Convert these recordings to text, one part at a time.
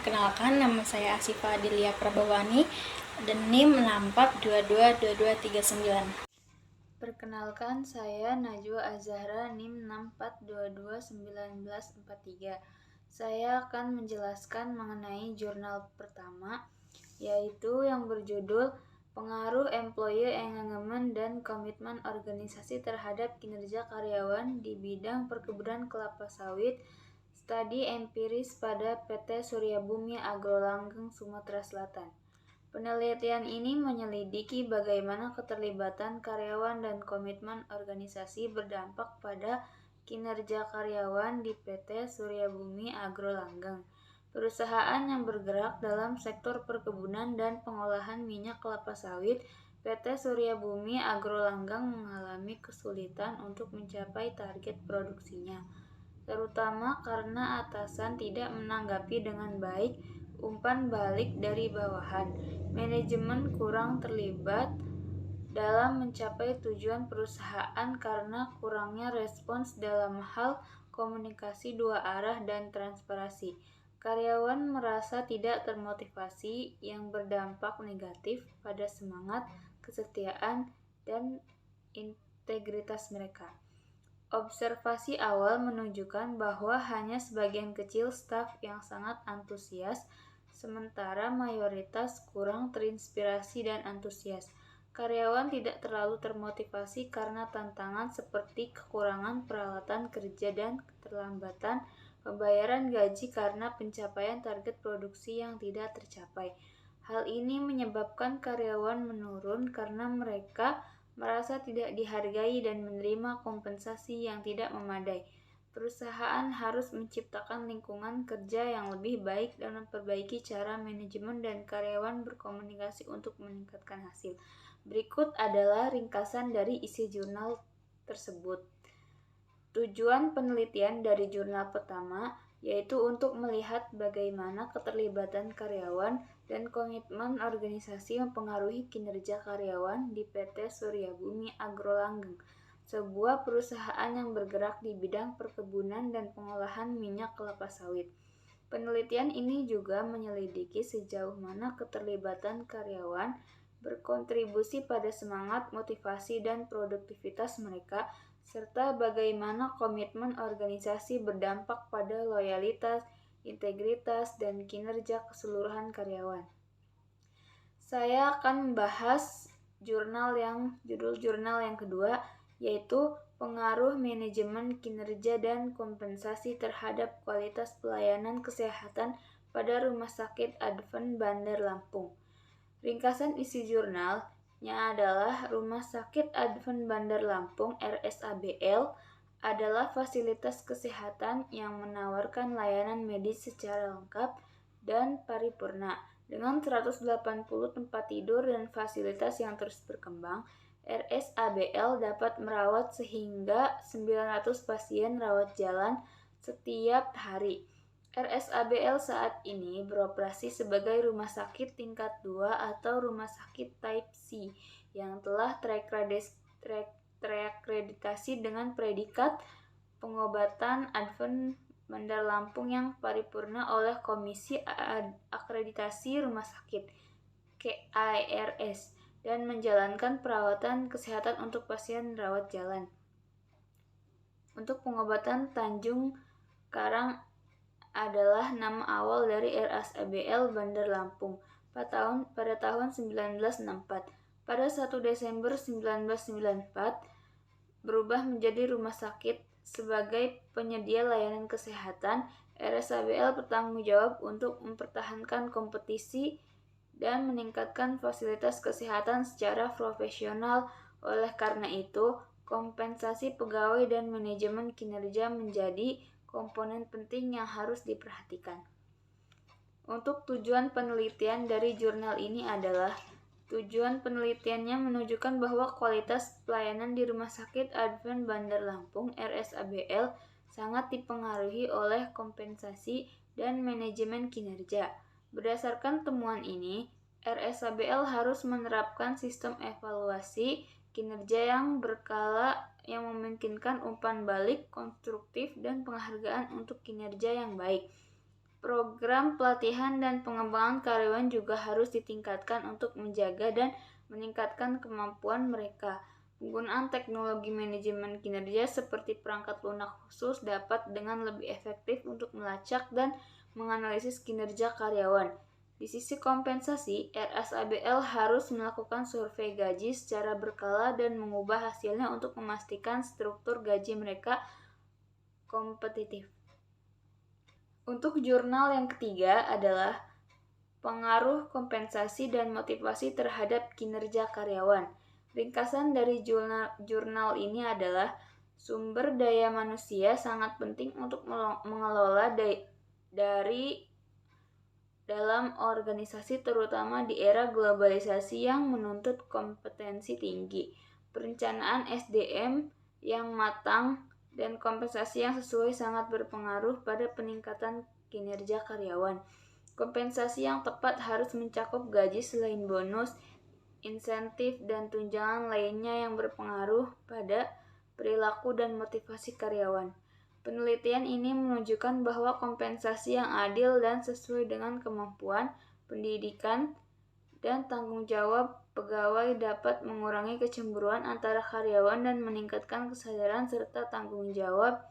Perkenalkan, nama saya Asifa Adilia Prabawani dan NIM 64222239. Perkenalkan, saya Najwa Azahra NIM 64221943. Saya akan menjelaskan mengenai jurnal pertama, yaitu yang berjudul Pengaruh Employee Engagement dan Komitmen Organisasi Terhadap Kinerja Karyawan di Bidang Perkebunan Kelapa Sawit, Studi Empiris pada PT Surya Bumi Agro Langgeng, Sumatera Selatan. Penelitian ini menyelidiki bagaimana keterlibatan karyawan dan komitmen organisasi berdampak pada kinerja karyawan di PT Surya Bumi Agro Langgeng, perusahaan yang bergerak dalam sektor perkebunan dan pengolahan minyak kelapa sawit. PT Surya Bumi Agro Langgeng mengalami kesulitan untuk mencapai target produksinya, terutama karena atasan tidak menanggapi dengan baik umpan balik dari bawahan. Manajemen kurang terlibat dalam mencapai tujuan perusahaan karena kurangnya respons dalam hal komunikasi dua arah dan transparansi. Karyawan merasa tidak termotivasi, yang berdampak negatif pada semangat, kesetiaan, dan integritas mereka. Observasi awal menunjukkan bahwa hanya sebagian kecil staf yang sangat antusias, sementara mayoritas kurang terinspirasi dan antusias. Karyawan tidak terlalu termotivasi karena tantangan seperti kekurangan peralatan kerja dan keterlambatan pembayaran gaji karena pencapaian target produksi yang tidak tercapai. Hal ini menyebabkan karyawan menurun karena mereka merasa tidak dihargai dan menerima kompensasi yang tidak memadai. Perusahaan harus menciptakan lingkungan kerja yang lebih baik dan memperbaiki cara manajemen dan karyawan berkomunikasi untuk meningkatkan hasil. Berikut adalah ringkasan dari isi jurnal tersebut. Tujuan penelitian dari jurnal pertama yaitu untuk melihat bagaimana keterlibatan karyawan dan komitmen organisasi mempengaruhi kinerja karyawan di PT Surya Bumi Agro Langgeng, sebuah perusahaan yang bergerak di bidang perkebunan dan pengolahan minyak kelapa sawit. Penelitian ini juga menyelidiki sejauh mana keterlibatan karyawan berkontribusi pada semangat, motivasi, dan produktivitas mereka, serta bagaimana komitmen organisasi berdampak pada loyalitas, integritas, dan kinerja keseluruhan karyawan. Saya akan membahas judul jurnal yang kedua, yaitu Pengaruh Manajemen Kinerja dan Kompensasi Terhadap Kualitas Pelayanan Kesehatan pada Rumah Sakit Advent Bandar Lampung. Ringkasan isi jurnalnya adalah Rumah Sakit Advent Bandar Lampung (RSABL) adalah fasilitas kesehatan yang menawarkan layanan medis secara lengkap dan paripurna. Dengan 180 tempat tidur dan fasilitas yang terus berkembang, RSABL dapat merawat sehingga 900 pasien rawat jalan setiap hari. RSABL saat ini beroperasi sebagai rumah sakit tingkat 2 atau rumah sakit Type C yang telah terakreditasi dengan predikat pengobatan Advent Bandar Lampung yang paripurna oleh Komisi Akreditasi Rumah Sakit KIRS dan menjalankan perawatan kesehatan untuk pasien rawat jalan. Untuk pengobatan Tanjung Karang adalah nama awal dari RSABL Bandar Lampung pada tahun 1964. Pada 1 Desember 1994, berubah menjadi rumah sakit. Sebagai penyedia layanan kesehatan, RSABL bertanggung jawab untuk mempertahankan kompetisi dan meningkatkan fasilitas kesehatan secara profesional. Oleh karena itu, kompensasi pegawai dan manajemen kinerja menjadi komponen penting yang harus diperhatikan. Untuk tujuan penelitian dari jurnal ini adalah tujuan penelitiannya menunjukkan bahwa kualitas pelayanan di Rumah Sakit Advent Bandar Lampung (RSABL) sangat dipengaruhi oleh kompensasi dan manajemen kinerja. Berdasarkan temuan ini, RSABL harus menerapkan sistem evaluasi kinerja yang berkala yang memungkinkan umpan balik konstruktif dan penghargaan untuk kinerja yang baik. Program pelatihan dan pengembangan karyawan juga harus ditingkatkan untuk menjaga dan meningkatkan kemampuan mereka. Penggunaan teknologi manajemen kinerja seperti perangkat lunak khusus dapat dengan lebih efektif untuk melacak dan menganalisis kinerja karyawan. Di sisi kompensasi, RSABL harus melakukan survei gaji secara berkala dan mengubah hasilnya untuk memastikan struktur gaji mereka kompetitif. Untuk jurnal yang ketiga adalah pengaruh kompensasi dan motivasi terhadap kinerja karyawan. Ringkasan dari jurnal ini adalah sumber daya manusia sangat penting untuk mengelola dari dalam organisasi terutama di era globalisasi yang menuntut kompetensi tinggi. Perencanaan SDM yang matang dan kompensasi yang sesuai sangat berpengaruh pada peningkatan kinerja karyawan. Kompensasi yang tepat harus mencakup gaji selain bonus, insentif, dan tunjangan lainnya yang berpengaruh pada perilaku dan motivasi karyawan. Penelitian ini menunjukkan bahwa kompensasi yang adil dan sesuai dengan kemampuan, pendidikan, dan tanggung jawab pegawai dapat mengurangi kecemburuan antara karyawan dan meningkatkan kesadaran serta tanggung jawab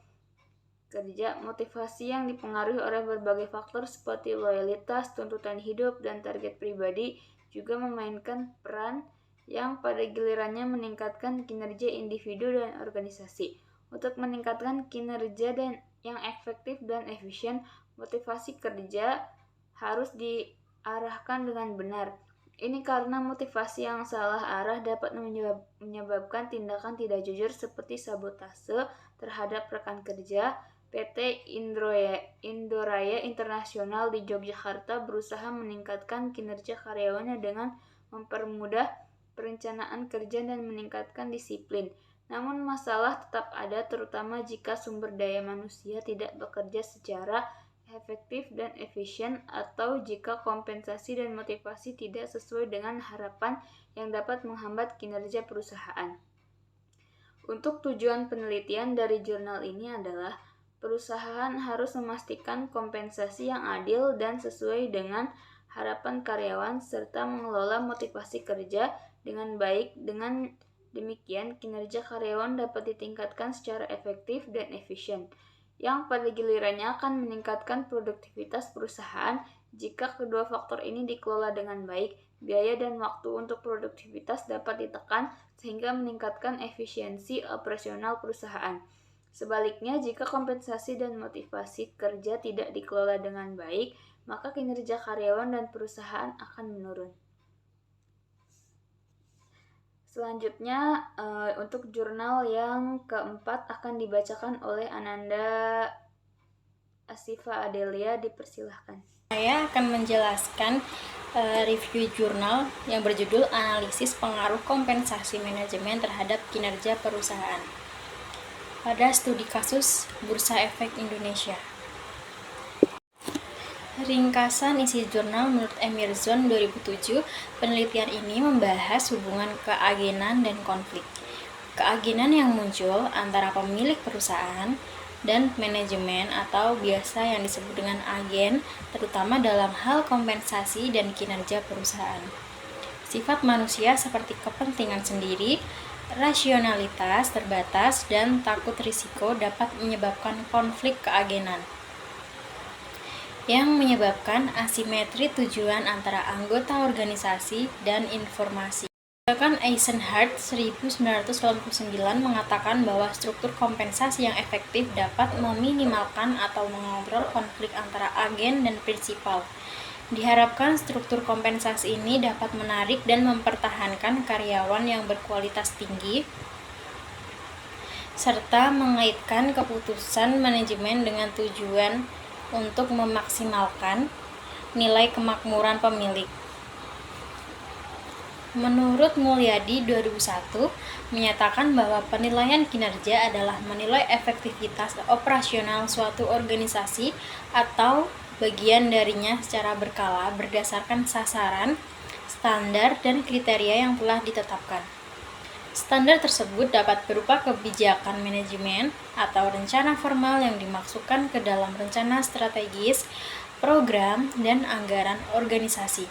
kerja. Motivasi yang dipengaruhi oleh berbagai faktor seperti loyalitas, tuntutan hidup, dan target pribadi juga memainkan peran yang pada gilirannya meningkatkan kinerja individu dan organisasi. Untuk meningkatkan kinerja yang efektif dan efisien, motivasi kerja harus diarahkan dengan benar. Ini karena motivasi yang salah arah dapat menyebabkan tindakan tidak jujur seperti sabotase terhadap rekan kerja. PT Indoraya Internasional di Yogyakarta berusaha meningkatkan kinerja karyawannya dengan mempermudah perencanaan kerja dan meningkatkan disiplin. Namun masalah tetap ada, terutama jika sumber daya manusia tidak bekerja secara efektif dan efisien, atau jika kompensasi dan motivasi tidak sesuai dengan harapan yang dapat menghambat kinerja perusahaan. Untuk tujuan penelitian dari jurnal ini adalah perusahaan harus memastikan kompensasi yang adil dan sesuai dengan harapan karyawan serta mengelola motivasi kerja dengan baik. Dengan demikian, kinerja karyawan dapat ditingkatkan secara efektif dan efisien, yang pada gilirannya akan meningkatkan produktivitas perusahaan. Jika kedua faktor ini dikelola dengan baik, biaya dan waktu untuk produktivitas dapat ditekan sehingga meningkatkan efisiensi operasional perusahaan. Sebaliknya, jika kompensasi dan motivasi kerja tidak dikelola dengan baik, maka kinerja karyawan dan perusahaan akan menurun. Selanjutnya, untuk jurnal yang keempat akan dibacakan oleh Ananda Asifa Adelia, dipersilahkan. Saya akan menjelaskan review jurnal yang berjudul Analisis Pengaruh Kompensasi Manajemen Terhadap Kinerja Perusahaan pada studi kasus Bursa Efek Indonesia. Ringkasan isi jurnal menurut Emerson 2007, penelitian ini membahas hubungan keagenan dan konflik. Keagenan yang muncul antara pemilik perusahaan dan manajemen atau biasa yang disebut dengan agen, terutama dalam hal kompensasi dan kinerja perusahaan. Sifat manusia seperti kepentingan sendiri, rasionalitas terbatas, dan takut risiko dapat menyebabkan konflik keagenan yang menyebabkan asimetri tujuan antara anggota organisasi dan informasi. Bahkan Eisenhardt 1989 mengatakan bahwa struktur kompensasi yang efektif dapat meminimalkan atau mengontrol konflik antara agen dan prinsipal. Diharapkan struktur kompensasi ini dapat menarik dan mempertahankan karyawan yang berkualitas tinggi, serta mengaitkan keputusan manajemen dengan tujuan untuk memaksimalkan nilai kemakmuran pemilik. Menurut Mulyadi 2001 menyatakan bahwa penilaian kinerja adalah menilai efektivitas operasional suatu organisasi atau bagian darinya secara berkala berdasarkan sasaran, standar, dan kriteria yang telah ditetapkan. Standar tersebut dapat berupa kebijakan manajemen atau rencana formal yang dimasukkan ke dalam rencana strategis, program, dan anggaran organisasi.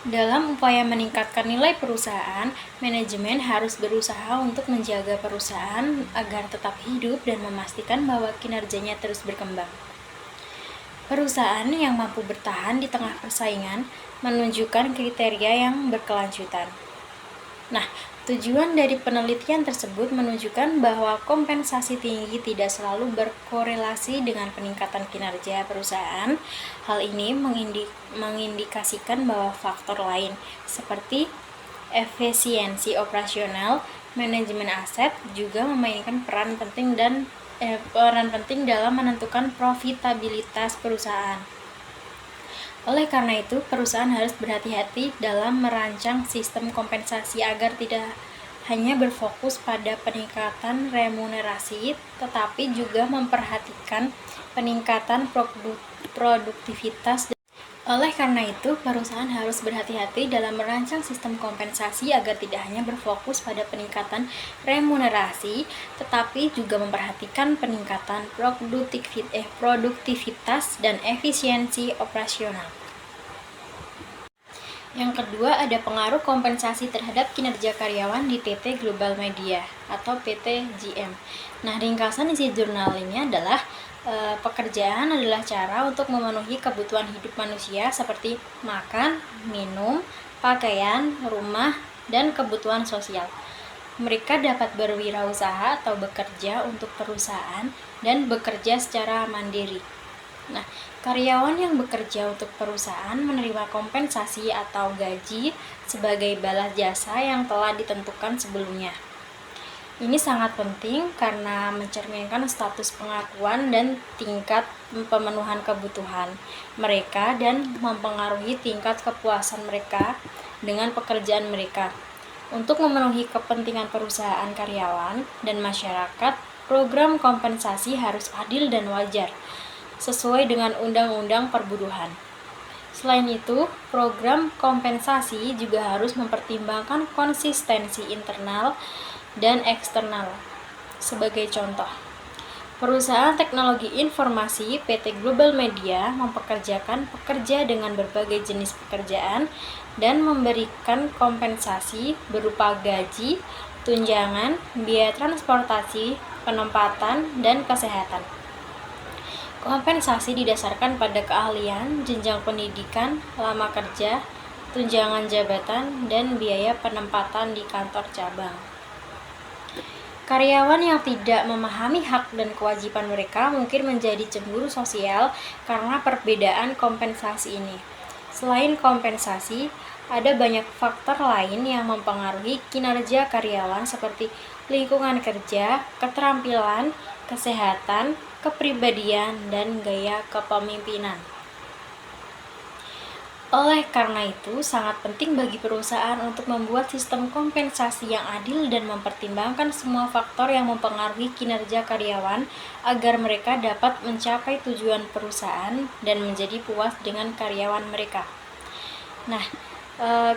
Dalam upaya meningkatkan nilai perusahaan, manajemen harus berusaha untuk menjaga perusahaan agar tetap hidup dan memastikan bahwa kinerjanya terus berkembang. Perusahaan yang mampu bertahan di tengah persaingan menunjukkan kriteria yang berkelanjutan. Nah, tujuan dari penelitian tersebut menunjukkan bahwa kompensasi tinggi tidak selalu berkorelasi dengan peningkatan kinerja perusahaan. Hal ini mengindikasikan bahwa faktor lain seperti efisiensi operasional, manajemen aset juga memainkan peran penting dalam menentukan profitabilitas perusahaan. Oleh karena itu, perusahaan harus berhati-hati dalam merancang sistem kompensasi agar tidak hanya berfokus pada peningkatan remunerasi, tetapi juga memperhatikan peningkatan produktivitas. Oleh karena itu, perusahaan harus berhati-hati dalam merancang sistem kompensasi agar tidak hanya berfokus pada peningkatan remunerasi, tetapi juga memperhatikan peningkatan produktivitas dan efisiensi operasional. Yang kedua, ada pengaruh kompensasi terhadap kinerja karyawan di PT Global Media atau PT GM. Nah, ringkasan isi jurnal ini adalah pekerjaan adalah cara untuk memenuhi kebutuhan hidup manusia seperti makan, minum, pakaian, rumah, dan kebutuhan sosial. Mereka dapat berwirausaha atau bekerja untuk perusahaan dan bekerja secara mandiri. Nah, karyawan yang bekerja untuk perusahaan menerima kompensasi atau gaji sebagai balas jasa yang telah ditentukan sebelumnya. Ini sangat penting karena mencerminkan status pengakuan dan tingkat pemenuhan kebutuhan mereka dan mempengaruhi tingkat kepuasan mereka dengan pekerjaan mereka. Untuk memenuhi kepentingan perusahaan, karyawan, dan masyarakat, program kompensasi harus adil dan wajar, sesuai dengan Undang-Undang Perburuhan. Selain itu, program kompensasi juga harus mempertimbangkan konsistensi internal dan eksternal. Sebagai contoh, perusahaan teknologi informasi PT Global Media mempekerjakan pekerja dengan berbagai jenis pekerjaan dan memberikan kompensasi berupa gaji, tunjangan, biaya transportasi, penempatan, dan kesehatan. Kompensasi didasarkan pada keahlian, jenjang pendidikan, lama kerja, tunjangan jabatan, dan biaya penempatan di kantor cabang. Karyawan yang tidak memahami hak dan kewajiban mereka mungkin menjadi cemburu sosial karena perbedaan kompensasi ini. Selain kompensasi, ada banyak faktor lain yang mempengaruhi kinerja karyawan seperti lingkungan kerja, keterampilan, kesehatan, kepribadian, dan gaya kepemimpinan. Oleh karena itu, sangat penting bagi perusahaan untuk membuat sistem kompensasi yang adil dan mempertimbangkan semua faktor yang mempengaruhi kinerja karyawan agar mereka dapat mencapai tujuan perusahaan dan menjadi puas dengan karyawan mereka. Nah,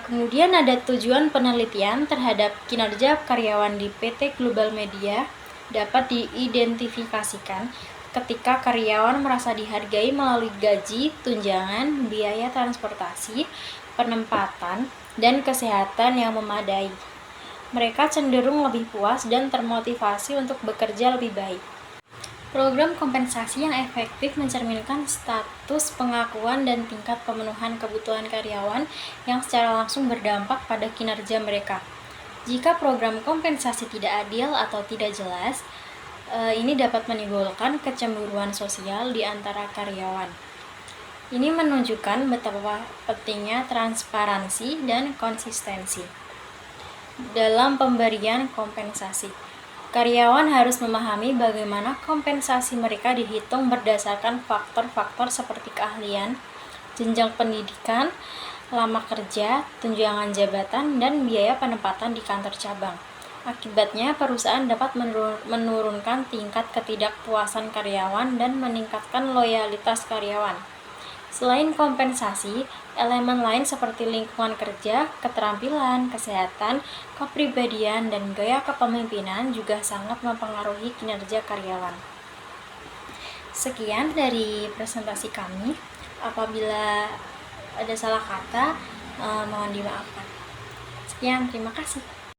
kemudian ada tujuan penelitian terhadap kinerja karyawan di PT Global Media dapat diidentifikasikan ketika karyawan merasa dihargai melalui gaji, tunjangan, biaya transportasi, penempatan, dan kesehatan yang memadai. Mereka cenderung lebih puas dan termotivasi untuk bekerja lebih baik. Program kompensasi yang efektif mencerminkan status pengakuan dan tingkat pemenuhan kebutuhan karyawan yang secara langsung berdampak pada kinerja mereka. Jika program kompensasi tidak adil atau tidak jelas, ini dapat menimbulkan kecemburuan sosial di antara karyawan. Ini menunjukkan betapa pentingnya transparansi dan konsistensi dalam pemberian kompensasi. Karyawan harus memahami bagaimana kompensasi mereka dihitung berdasarkan faktor-faktor seperti keahlian, jenjang pendidikan, lama kerja, tunjangan jabatan, dan biaya penempatan di kantor cabang. Akibatnya, perusahaan dapat menurunkan tingkat ketidakpuasan karyawan dan meningkatkan loyalitas karyawan. Selain kompensasi, elemen lain seperti lingkungan kerja, keterampilan, kesehatan, kepribadian, dan gaya kepemimpinan juga sangat mempengaruhi kinerja karyawan. Sekian dari presentasi kami. Apabila ada salah kata, mohon dimaafkan. Sekian, terima kasih.